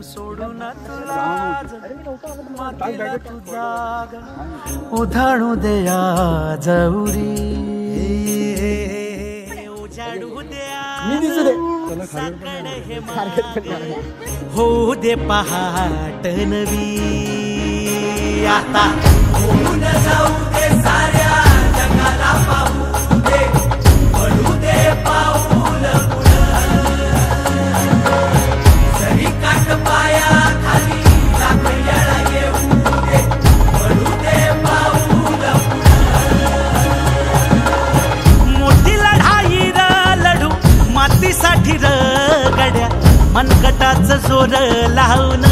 सोडून उधाणू द्या जौरी उजाडू द्या होऊ दे पहाट नवी आता होऊन जाऊ दे साऱ्या जगाला पाहू दे पडू दे पाऊल सरी काट पाया खाली लाख येळा येऊ दे पडू दे पाऊल मोठी लढाई लढू मातीसाठी र गड्या मनगटाचं जोर लावून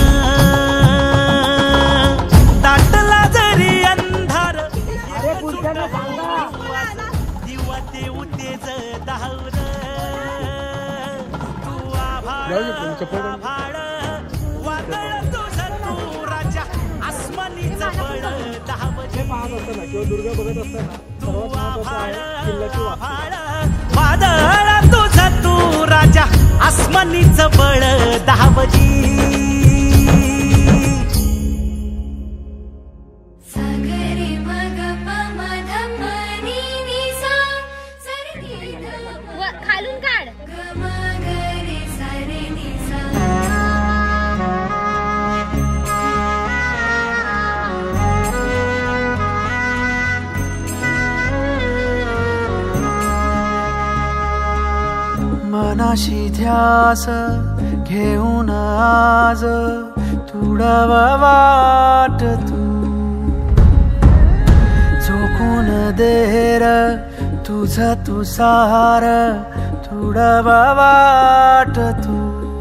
दाटला जरी अंधार दिवा देऊ तेज धावून तू आभाळ वादळ तुझं तू राजा आसमानीचं बळ धावजे तू आभाळ वादळ तुझं तू राजा आसमानीचं बळ धावजी खालून काढ मनाशी ध्यास घेऊन आज तुडावा वाट तू झोकून देर तुझ तू सार तुडावा वाट तू